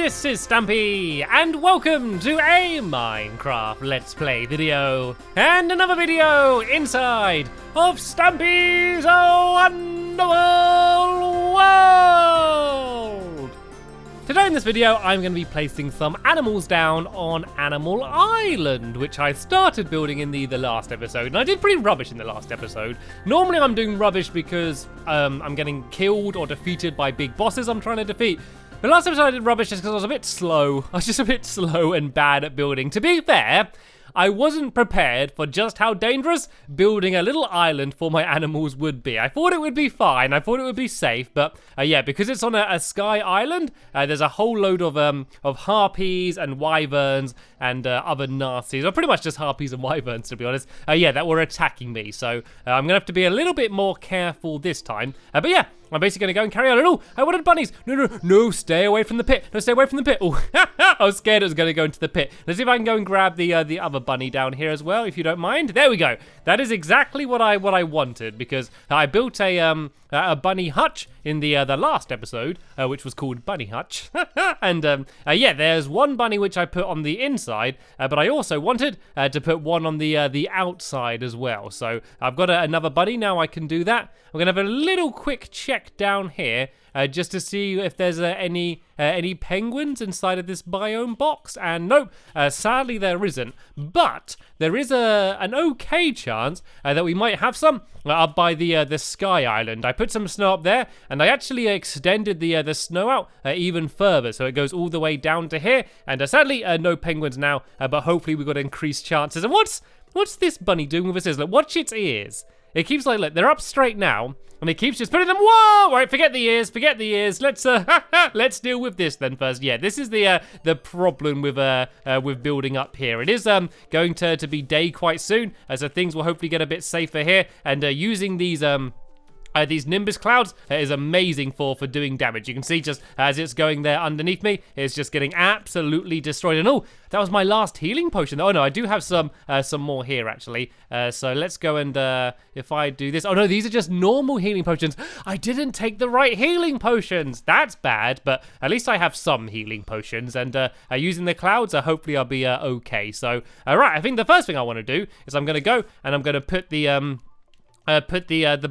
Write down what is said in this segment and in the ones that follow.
this is Stampy, and welcome to a Minecraft Let's Play video, and another video inside of Stampy's Wonderful World! Today in this video, I'm going to be placing some animals down on Animal Island, which I started building in the last episode, and I did pretty rubbish in the last episode. Normally I'm doing rubbish because I'm getting killed or defeated by big bosses I'm trying to defeat. The last episode I did rubbish just because I was a bit slow. I was just a bit slow and bad at building. To be fair, I wasn't prepared for just how dangerous building a little island for my animals would be. I thought it would be fine, I thought it would be safe, but yeah, because it's on a sky island, there's a whole load of harpies and wyverns and other nasties, or pretty much just harpies and wyverns to be honest, yeah, that were attacking me. So I'm gonna have to be a little bit more careful this time, but yeah, I'm basically going to go and carry on. Oh, I wanted bunnies. No, stay away from the pit. No, stay away from the pit. Oh, I was scared it was going to go into the pit. Let's see if I can go and grab the other bunny down here as well, if you don't mind. There we go. That is exactly what I wanted, because I built a bunny hutch in the last episode, which was called Bunny Hutch. And yeah, there's one bunny which I put on the inside, but I also wanted to put one on the outside as well. So I've got another bunny now. I can do that. We're gonna have a little quick check down here just to see if there's any penguins inside of this biome box, and nope, sadly there isn't, but there is an okay chance that we might have some up by the sky island. I put some snow up there, and I actually extended the snow out even further, so it goes all the way down to here, and sadly no penguins now, but hopefully we've got increased chances. And what's this bunny doing with its ears? Look, watch its ears. It keeps like, look, they're up straight now, and it keeps just putting them, whoa, right, forget the ears, let's let's deal with this then first. Yeah, this is the problem with building up here. It is going to be day quite soon, so things will hopefully get a bit safer here, and using these Nimbus clouds is amazing for doing damage. You can see just as it's going there underneath me, it's just getting absolutely destroyed. And oh, that was my last healing potion. Oh no, I do have some more here actually. So let's go and if I do this, oh no, these are just normal healing potions. I didn't take the right healing potions. That's bad, but at least I have some healing potions. And using the clouds, hopefully I'll be okay. So right, I think the first thing I want to do is I'm going to go and I'm going to put the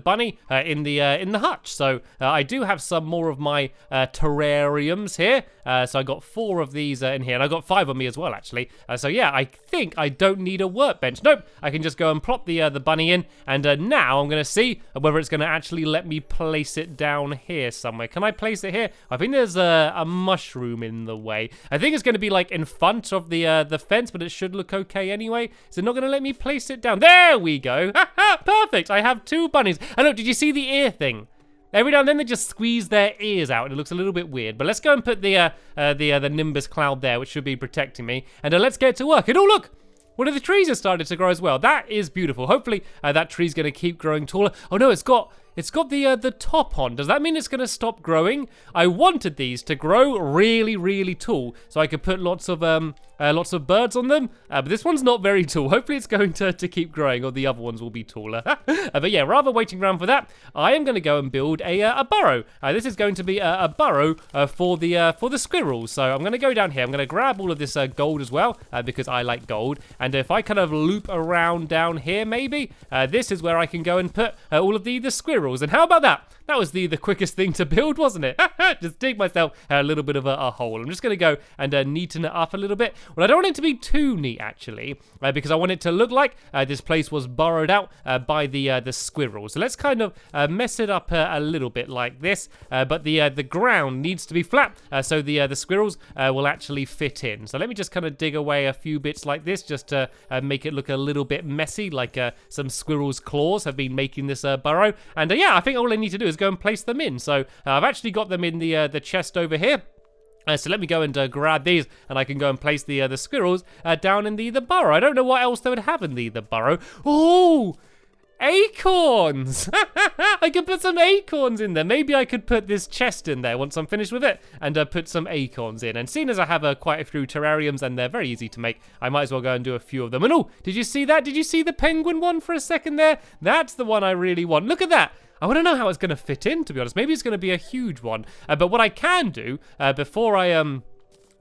bunny in the hutch. So I do have some more of my terrariums here. So I got 4 of these in here, and I got 5 on me as well, actually. So yeah, I think I don't need a workbench. Nope, I can just go and plop the bunny in, and now I'm gonna see whether it's gonna actually let me place it down here somewhere. Can I place it here? I think there's a mushroom in the way. I think it's gonna be like in front of the fence, but it should look okay anyway. Is it not gonna let me place it down? There we go. Perfect. I have 2 bunnies. And look, did you see the ear thing? Every now and then they just squeeze their ears out, and it looks a little bit weird. But let's go and put the Nimbus cloud there, which should be protecting me. And let's get to work. And oh look, one of the trees has started to grow as well. That is beautiful. Hopefully that tree's going to keep growing taller. Oh no, it's got the top on. Does that mean it's going to stop growing? I wanted these to grow really, really tall, so I could put lots of birds on them. But this one's not very tall. Hopefully it's going to keep growing, or the other ones will be taller. But yeah, rather waiting around for that, I am going to go and build a burrow. This is going to be a burrow for the squirrels. So I'm going to go down here. I'm going to grab all of this gold as well, because I like gold. And if I kind of loop around down here, maybe this is where I can go and put all of the squirrels. And how about that? That was the quickest thing to build, wasn't it? Just dig myself a little bit of a hole. I'm just going to go and neaten it up a little bit. Well, I don't want it to be too neat, actually, because I want it to look like this place was burrowed out by the squirrels. So let's kind of mess it up a little bit like this. But the ground needs to be flat, so the squirrels will actually fit in. So let me just kind of dig away a few bits like this, just to make it look a little bit messy, like some squirrels' claws have been making this burrow. And yeah, I think all I need to do is go and place them in. So I've actually got them in the chest over here. So let me go and grab these, and I can go and place the squirrels down in the burrow. I don't know what else they would have in the burrow. Oh, acorns! I could put some acorns in there. Maybe I could put this chest in there once I'm finished with it, and put some acorns in. And seeing as I have quite a few terrariums and they're very easy to make, I might as well go and do a few of them. And oh, did you see that? Did you see the penguin one for a second there? That's the one I really want. Look at that. I want to know how it's going to fit in, to be honest. Maybe it's going to be a huge one. But what I can do before I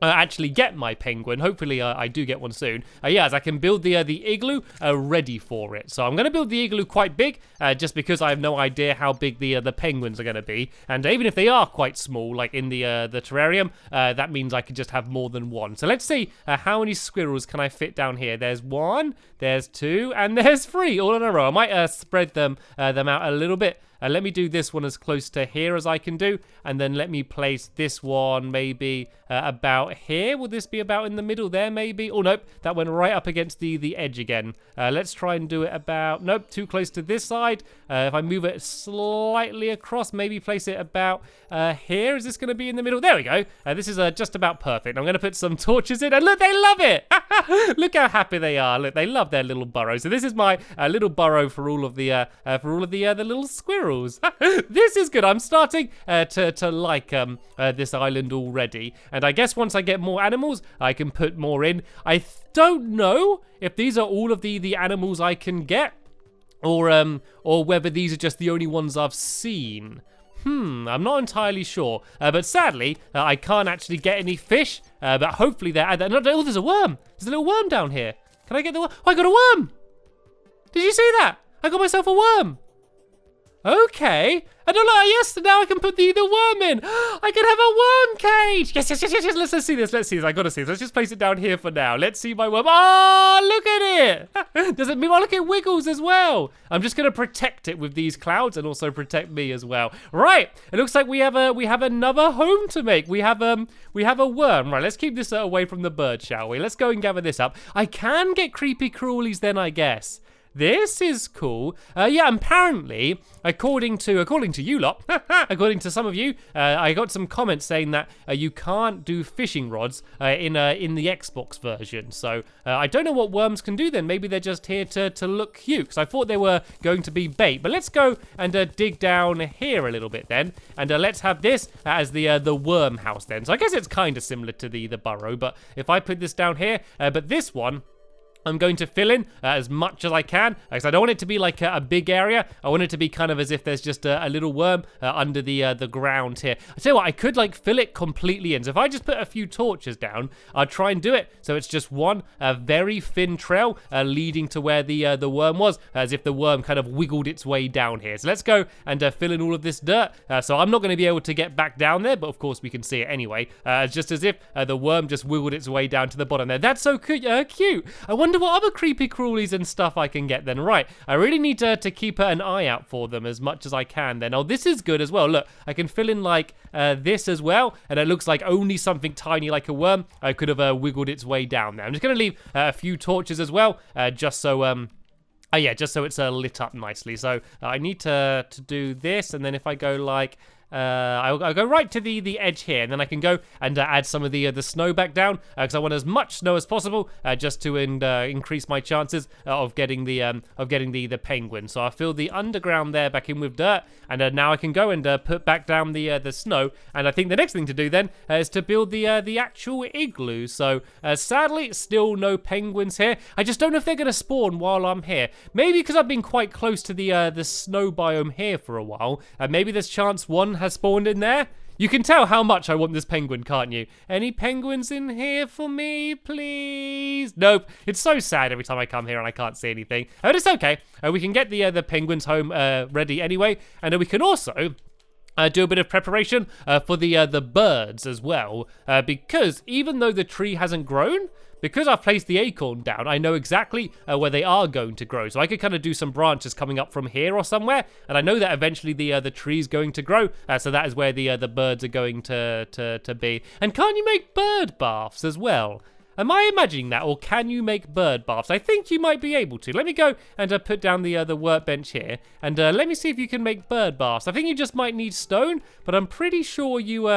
actually get my penguin. Hopefully I do get one soon. Yeah, as I can build the igloo ready for it. So I'm going to build the igloo quite big, just because I have no idea how big the penguins are going to be. And even if they are quite small, like in the terrarium, that means I could just have more than one. So let's see how many squirrels can I fit down here. There's 1, there's 2, and there's 3 all in a row. I might spread them out a little bit. Let me do this one as close to here as I can do, and then let me place this one maybe about here. Will this be about in the middle there maybe? Oh, nope, that went right up against the edge again. Let's try and do it about, nope, too close to this side. If I move it slightly across, maybe place it about here. Is this going to be in the middle? There we go. This is just about perfect. I'm going to put some torches in, and look, they love it. Look how happy they are. Look, they love their little burrow. So this is my little burrow for all of the little squirrels. This is good. I'm starting to like this island already, and I guess once I get more animals, I can put more in. I don't know if these are all of the animals I can get, or whether these are just the only ones I've seen. I'm not entirely sure, but sadly, I can't actually get any fish, but hopefully they're... Oh, there's a worm. There's a little worm down here. Can I get the worm? Oh, I got a worm. Did you see that? I got myself a worm. Okay. And look, yes, now I can put the worm in. I can have a worm cage. Yes. Let's see this. I gotta see this. Let's just place it down here for now. Let's see my worm. Oh, look at it. Does it move? Oh, look, it wiggles as well. I'm just gonna protect it with these clouds and also protect me as well. Right. It looks like we have another home to make. We have a worm. Right. Let's keep this away from the bird, shall we? Let's go and gather this up. I can get creepy crawlies then, I guess. This is cool. Yeah, apparently, according to you lot, according to some of you, I got some comments saying that you can't do fishing rods in the Xbox version. So I don't know what worms can do then. Maybe they're just here to look cute, because I thought they were going to be bait. But let's go and dig down here a little bit then, and let's have this as the worm house then. So I guess it's kind of similar to the burrow, but if I put this down here, but this one, I'm going to fill in as much as I can, because I don't want it to be like a big area. I want it to be kind of as if there's just a little worm under the ground here. I tell you what, I could like fill it completely in. So if I just put a few torches down, I'll try and do it so it's just one very thin trail leading to where the worm was, as if the worm kind of wiggled its way down here. So let's go and fill in all of this dirt. So I'm not going to be able to get back down there, but of course we can see it anyway. Just as if the worm just wiggled its way down to the bottom there. That's so cute. I wonder what other creepy crawlies and stuff I can get then. Right, I really need to keep an eye out for them as much as I can then. Oh, this is good as well. Look, I can fill in like this as well, and it looks like only something tiny like a worm could have wiggled its way down there. I'm just going to leave a few torches as well, just so... yeah, just so it's lit up nicely. So I need to do this, and then if I go like... I'll go right to the edge here, and then I can go and add some of the snow back down, because I want as much snow as possible, just to increase my chances of getting the penguin. So I'll fill the underground there back in with dirt, and now I can go and put back down the snow. And I think the next thing to do then is to build the actual igloo. So sadly, still no penguins here. I just don't know if they're going to spawn while I'm here. Maybe because I've been quite close to the snow biome here for a while. Maybe there's chance one has spawned in there. You can tell how much I want this penguin, can't you? Any penguins in here for me, please? Nope. It's so sad every time I come here and I can't see anything. But it's okay. We can get the penguins home ready anyway, and we can also do a bit of preparation for the birds as well, because even though the tree hasn't grown, because I've placed the acorn down, I know exactly where they are going to grow. So I could kind of do some branches coming up from here or somewhere, and I know that eventually the tree's going to grow. So that is where the birds are going to be. And can't you make bird baths as well? Am I imagining that, or can you make bird baths? I think you might be able to. Let me go and put down the workbench here, and let me see if you can make bird baths. I think you just might need stone, but I'm pretty sure you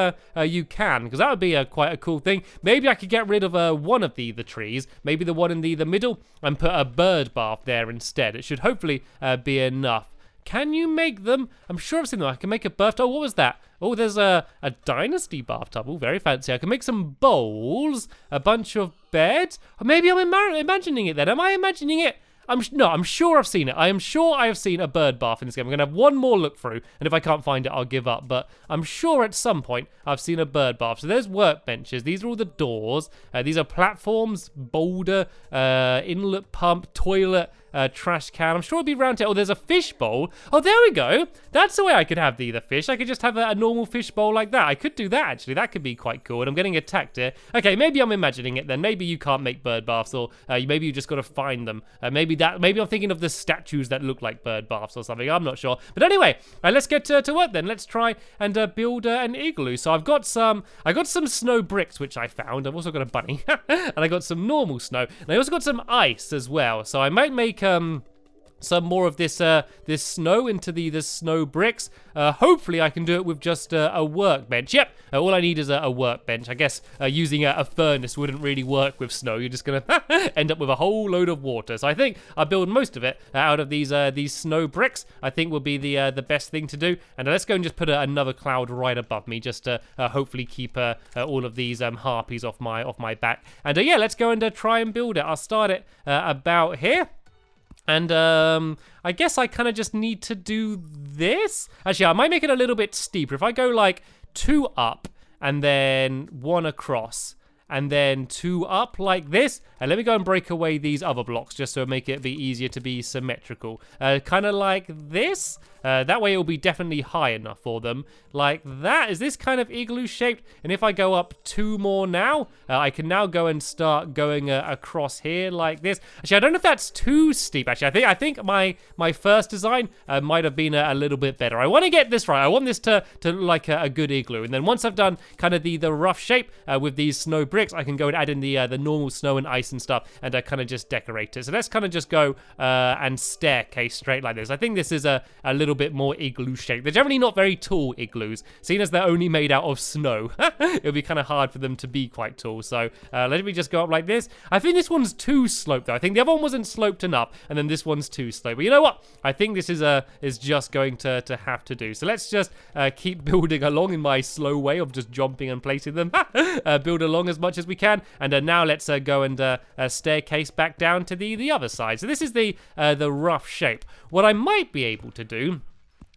can, because that would be quite a cool thing. Maybe I could get rid of one of the trees, maybe the one in the middle, and put a bird bath there instead. It should hopefully be enough. Can you make them? I'm sure I've seen them. I can make a bathtub. Oh, what was that? Oh, there's a dynasty bathtub. Oh, very fancy. I can make some bowls, a bunch of beds. Or maybe I'm imagining it then. Am I imagining it? I'm sure I've seen it. I am sure I have seen a bird bath in this game. I'm going to have one more look through, and if I can't find it, I'll give up. But I'm sure at some point I've seen a bird bath. So there's workbenches. These are all the doors. These are platforms, boulder, inlet pump, toilet, trash can. I'm sure it'll be round here. Oh, there's a fish bowl. Oh, there we go. That's the way I could have the fish. I could just have a normal fish bowl like that. I could do that, actually. That could be quite cool. And I'm getting attacked here. Okay, maybe I'm imagining it then. Maybe you can't make bird baths, or maybe you just got to find them. Maybe I'm thinking of the statues that look like bird baths or something. I'm not sure. But anyway, let's get to work then. Let's try and build an igloo. So I got some snow bricks, which I found. I've also got a bunny. And I got some normal snow. And I also got some ice as well. So I might make some more of this this snow into the snow bricks. Hopefully I can do it with just a workbench. Yep, all I need is a workbench. I guess using a furnace wouldn't really work with snow. You're just gonna end up with a whole load of water. So I think I'll build most of it out of these snow bricks. I think will be the best thing to do. And let's go and just put another cloud right above me, just to hopefully keep all of these harpies off my back. And yeah, let's go and try and build it. I'll start it about here. And I guess I kind of just need to do this. Actually, I might make it a little bit steeper. If I go like 2 up and then 1 across and then 2 up like this. And let me go and break away these other blocks just to make it be easier to be symmetrical. Kind of like this. That way it will be definitely high enough for them. Like that. Is this kind of igloo shaped? And if I go up 2 more now, I can now go and start going across here like this. Actually, I don't know if that's too steep. Actually, I think my first design might have been a little bit better. I want to get this right. I want this to look like a good igloo. And then once I've done kind of the rough shape with these snow bricks, I can go and add in the normal snow and ice and stuff and kind of just decorate it. So let's kind of just go and staircase straight like this. I think this is a little bit more igloo shaped. They're generally not very tall igloos, seeing as they're only made out of snow. It'll be kind of hard for them to be quite tall. So let me just go up like this. I think this one's too sloped though. I think the other one wasn't sloped enough, and then this one's too sloped. But you know what? I think this is just going to have to do. So let's just keep building along in my slow way of just jumping and placing them. Build along as much as we can, and now let's go and staircase back down to the other side. So this is the rough shape. What I might be able to do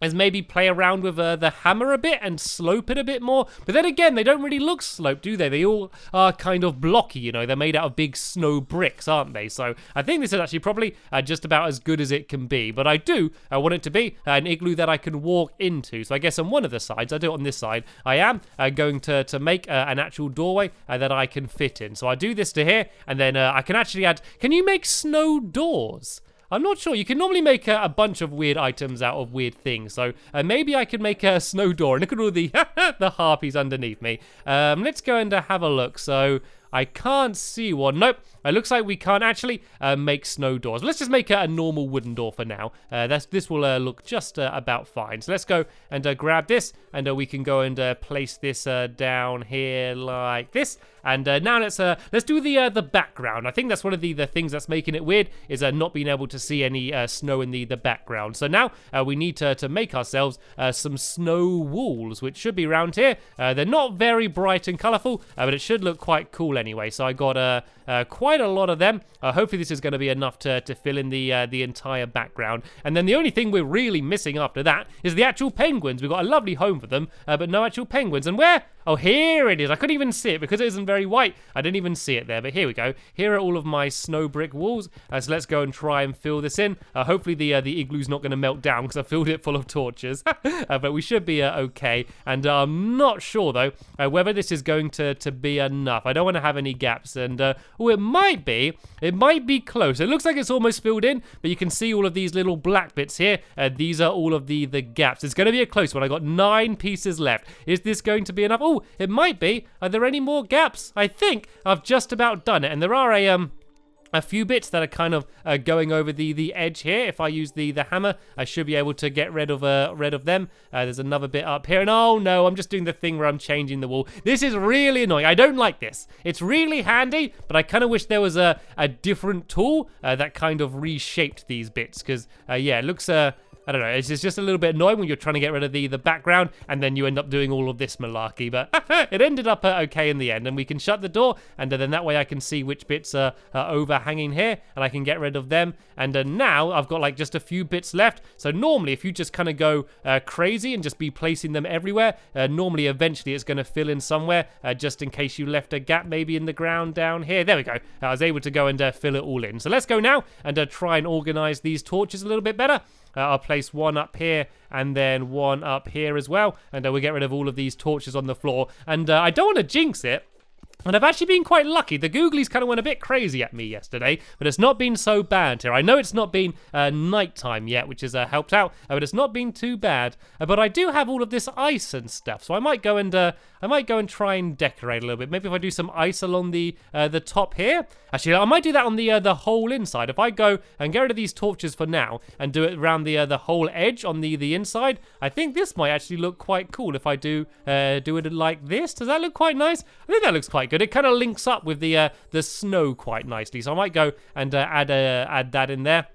is maybe play around with the hammer a bit and slope it a bit more. But then again, they don't really look sloped, do they? They all are kind of blocky, you know. They're made out of big snow bricks, aren't they? So I think this is actually probably just about as good as it can be. But I want it to be an igloo that I can walk into. So I guess on one of the sides, I do it on this side, I am going to make an actual doorway that I can fit in. So I do this to here, and then I can actually add... Can you make snow doors? I'm not sure. You can normally make a bunch of weird items out of weird things. So maybe I could make a snow door. And look at all the the harpies underneath me. Let's go and have a look. So I can't see one. Nope. It looks like we can't actually make snow doors. Let's just make a normal wooden door for now. This will look just about fine. So let's go and grab this, and we can go and place this down here like this. And now let's do the background. I think that's one of the things that's making it weird, is not being able to see any snow in the background. So now we need to make ourselves some snow walls, which should be around here. They're not very bright and colourful, but it should look quite cool anyway. So I got quite a lot of them. Hopefully this is going to be enough to fill in the entire background. And then the only thing we're really missing after that is the actual penguins. We've got a lovely home for them, but no actual penguins. And where? Oh, here it is. I couldn't even see it because it isn't very white. I didn't even see it there, but here we go. Here are all of my snow brick walls. So let's go and try and fill this in. Hopefully the igloo's not going to melt down because I filled it full of torches. But we should be okay. And I'm not sure, though, whether this is going to be enough. I don't want to have any gaps. And oh, it might be. It might be close. It looks like it's almost filled in, but you can see all of these little black bits here. These are all of the gaps. It's going to be a close one. I got 9 pieces left. Is this going to be enough? Oh, it might be. Are there any more gaps? I think I've just about done it. And there are a few bits that are kind of going over the edge here. If I use the hammer, I should be able to get rid of them. There's another bit up here, and oh no, I'm just doing the thing where I'm changing the wall. This is really annoying. I don't like this. It's really handy, but I kind of wish there was a different tool that kind of reshaped these bits, because yeah, it looks I don't know, it's just a little bit annoying when you're trying to get rid of the background and then you end up doing all of this malarkey, but it ended up okay in the end, and we can shut the door, and then that way I can see which bits are overhanging here, and I can get rid of them, and now I've got like just a few bits left. So normally if you just kind of go crazy and just be placing them everywhere, normally eventually it's going to fill in somewhere, just in case you left a gap maybe in the ground down here. There we go. I was able to go and fill it all in. So let's go now and try and organize these torches a little bit better. I'll place one up here and then one up here as well, and we'll get rid of all of these torches on the floor. And I don't want to jinx it, and I've actually been quite lucky. The googlies kind of went a bit crazy at me yesterday, but it's not been so bad here. I know it's not been nighttime yet, which has helped out, but it's not been too bad. But I do have all of this ice and stuff, so I might go and try and decorate a little bit. Maybe if I do some ice along the top here. Actually, I might do that on the whole inside. If I go and get rid of these torches for now and do it around the whole edge on the inside, I think this might actually look quite cool if I do it like this. Does that look quite nice? I think that looks quite good. It kind of links up with the snow quite nicely. So I might go and add that in there.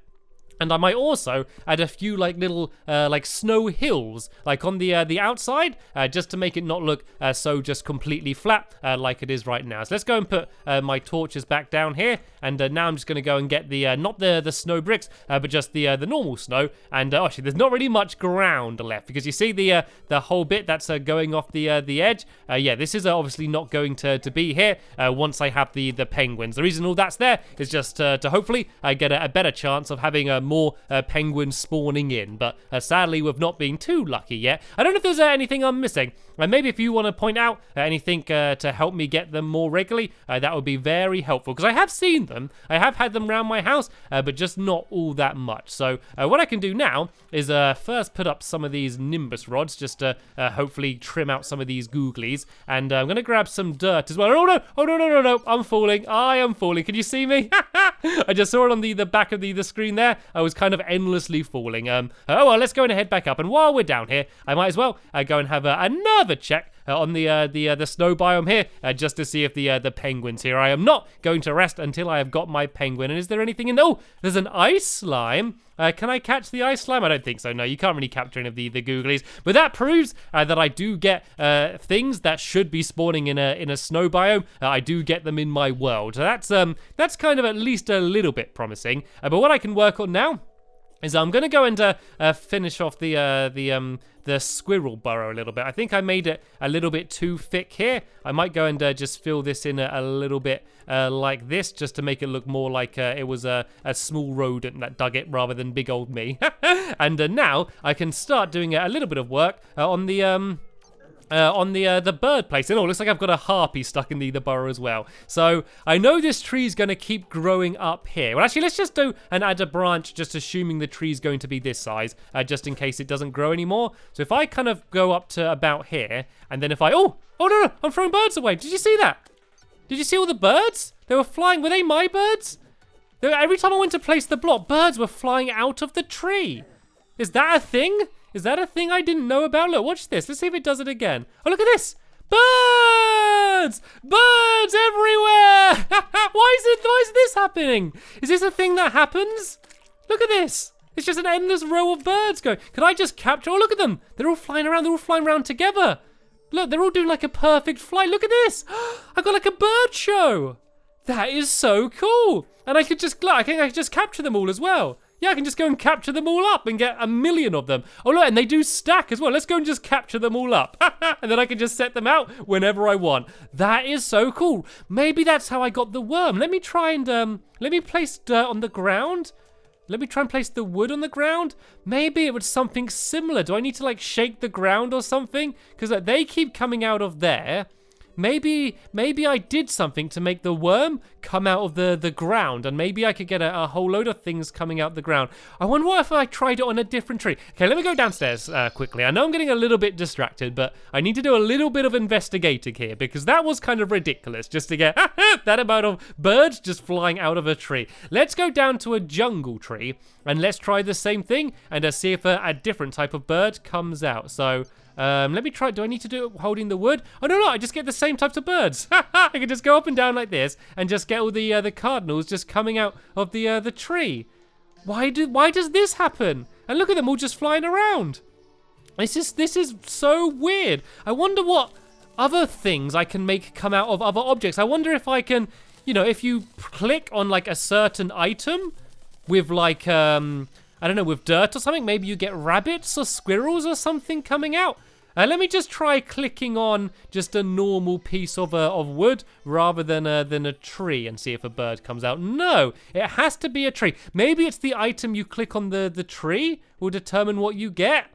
And I might also add a few like little like snow hills like on the outside, just to make it not look so just completely flat like it is right now. So let's go and put my torches back down here, and now I'm just going to go and get the not the snow bricks, but just the normal snow. And actually, there's not really much ground left, because you see the whole bit that's going off the edge. Yeah, this is obviously not going to be here once I have the penguins. The reason all that's there is just to hopefully get a better chance of having more penguins spawning in, but sadly we've not been too lucky yet. I don't know if there's anything I'm missing. Maybe if you want to point out anything to help me get them more regularly, that would be very helpful, because I have seen them. I have had them around my house, but just not all that much. So what I can do now is first put up some of these nimbus rods, just to hopefully trim out some of these googlies, and I'm going to grab some dirt as well. Oh no, I'm falling. I am falling. Can you see me? I just saw it on the back of the screen there. I was kind of endlessly falling. Oh well, let's go and head back up, and while we're down here, I might as well go and have another check on the snow biome here, just to see if the penguins here. I am not going to rest until I have got my penguin. And is there anything in? Oh, there's an ice slime. Can I catch the ice slime? I don't think so. No, you can't really capture any of the googlies. But that proves that I do get things that should be spawning in a snow biome. I do get them in my world. So that's kind of at least a little bit promising. But what I can work on now is I'm going to go and finish off the squirrel burrow a little bit. I think I made it a little bit too thick here. I might go and just fill this in a little bit like this, just to make it look more like it was a small rodent that dug it rather than big old me. And now I can start doing a little bit of work on the bird place. And it looks like I've got a harpy stuck in the burrow as well. So I know this tree's going to keep growing up here. Well, actually, let's just do and add a branch, just assuming the tree's going to be this size, just in case it doesn't grow anymore. So if I kind of go up to about here, and then if I, oh no, I'm throwing birds away. Did you see that? Did you see all the birds? They were flying. Were they my birds? Every time I went to place the block, birds were flying out of the tree. Is that a thing? Is that a thing I didn't know about? Look, watch this. Let's see if it does it again. Oh, look at this. Birds! Birds everywhere! Why is this happening? Is this a thing that happens? Look at this. It's just an endless row of birds going. Can I just capture? Oh, look at them. They're all flying around. They're all flying around together. Look, they're all doing like a perfect flight. Look at this. I got like a bird show. That is so cool. And I could just, look, I could just capture them all as well. Yeah, I can just go and capture them all up and get 1,000,000 of them. Oh, look, and they do stack as well. Let's go and just capture them all up. And then I can just set them out whenever I want. That is so cool. Maybe that's how I got the worm. Let me try and, let me place dirt on the ground. Let me try and place the wood on the ground. Maybe it was something similar. Do I need to, like, shake the ground or something? Because they keep coming out of there. Maybe I did something to make the worm come out of the ground, and maybe I could get a whole load of things coming out the ground. I wonder what if I tried it on a different tree. Okay, let me go downstairs quickly. I know I'm getting a little bit distracted, but I need to do a little bit of investigating here, because that was kind of ridiculous just to get that amount of birds just flying out of a tree. Let's go down to a jungle tree, and let's try the same thing and see if a different type of bird comes out. So let me try. Do I need to do it holding the wood? Oh, no, I just get the same types of birds. I can just go up and down like this and just get all the cardinals just coming out of the tree. Why does this happen? And look at them all just flying around. This is so weird. I wonder what other things I can make come out of other objects. I wonder if I can, if you click on like a certain item with like, I don't know, with dirt or something, maybe you get rabbits or squirrels or something coming out. Let me just try clicking on just a normal piece of wood rather than a tree and see if a bird comes out. No, it has to be a tree. Maybe it's the item you click on the tree will determine what you get.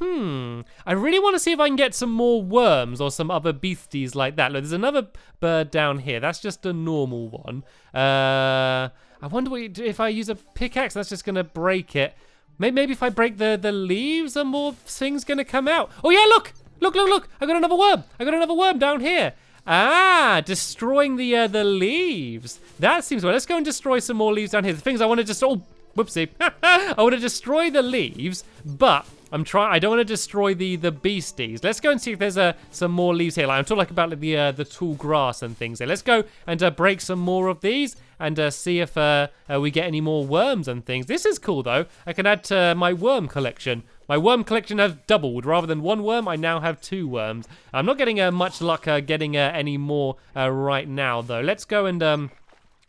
I really want to see if I can get some more worms or some other beasties like that. Look, there's another bird down here. That's just a normal one. I wonder if I use a pickaxe, that's just going to break it. Maybe if I break the leaves, are more things going to come out. Oh, yeah, look. Look. I got another worm. I got another worm down here. Ah, destroying the leaves. That seems well. Let's go and destroy some more leaves down here. The things I want to just... Oh, whoopsie. I want to destroy the leaves, but... I don't want to destroy the beasties. Let's go and see if there's some more leaves here. Like, I'm talking about the tall grass and things there. Let's go and break some more of these and see if we get any more worms and things. This is cool, though. I can add to my worm collection. My worm collection has doubled. Rather than one worm, I now have 2 worms. I'm not getting much luck getting any more right now, though. Let's go and...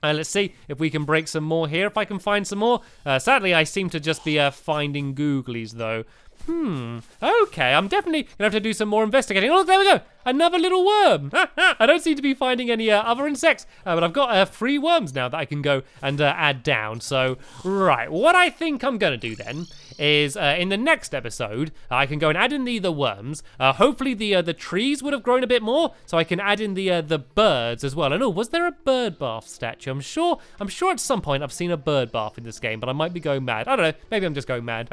let's see if we can break some more here, if I can find some more. Sadly, I seem to just be finding googlies, though. Okay, I'm definitely gonna have to do some more investigating. Oh, there we go, another little worm. I don't seem to be finding any other insects, but I've got 3 worms now that I can go and add down. So, right, what I think I'm gonna do then is in the next episode, I can go and add in the worms. Hopefully the trees would have grown a bit more, so I can add in the birds as well. And oh, was there a bird bath statue? I'm sure at some point I've seen a bird bath in this game, but I might be going mad. I don't know, maybe I'm just going mad.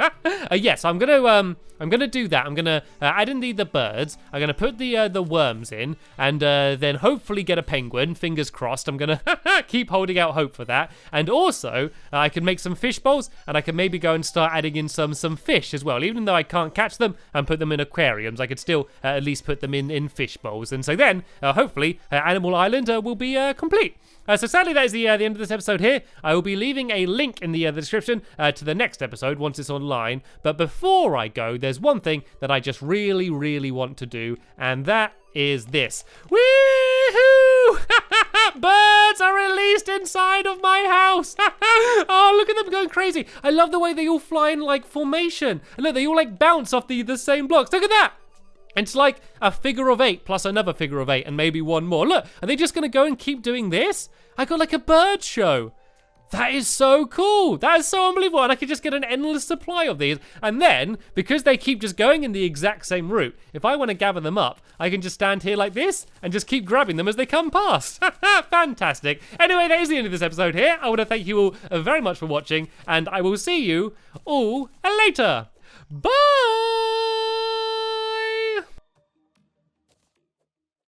Yes, I'm gonna do that. I'm gonna add in the birds. I'm gonna put the worms in, and then hopefully get a penguin. Fingers crossed. I'm gonna keep holding out hope for that. And also, I can make some fish bowls, and I can maybe go and start adding in some fish as well. Even though I can't catch them and put them in aquariums, I could still at least put them in fish bowls. And so then, hopefully, Animal Island will be complete. So sadly, that is the end of this episode here. I will be leaving a link in the description to the next episode once it's online. But before I go, there's one thing that I just really, really want to do, and that is this. Woohoo! Birds are released inside of my house. Oh, look at them going crazy. I love the way they all fly in like formation. And look, they all like bounce off the same blocks. Look at that. It's like a figure of 8 plus another figure of 8 and maybe one more. Look, are they just gonna go and keep doing this? I got like a bird show. That is so cool. That is so unbelievable. And I could just get an endless supply of these. And then, because they keep just going in the exact same route, if I want to gather them up, I can just stand here like this and just keep grabbing them as they come past. Fantastic. Anyway, that is the end of this episode here. I want to thank you all very much for watching, and I will see you all later. Bye!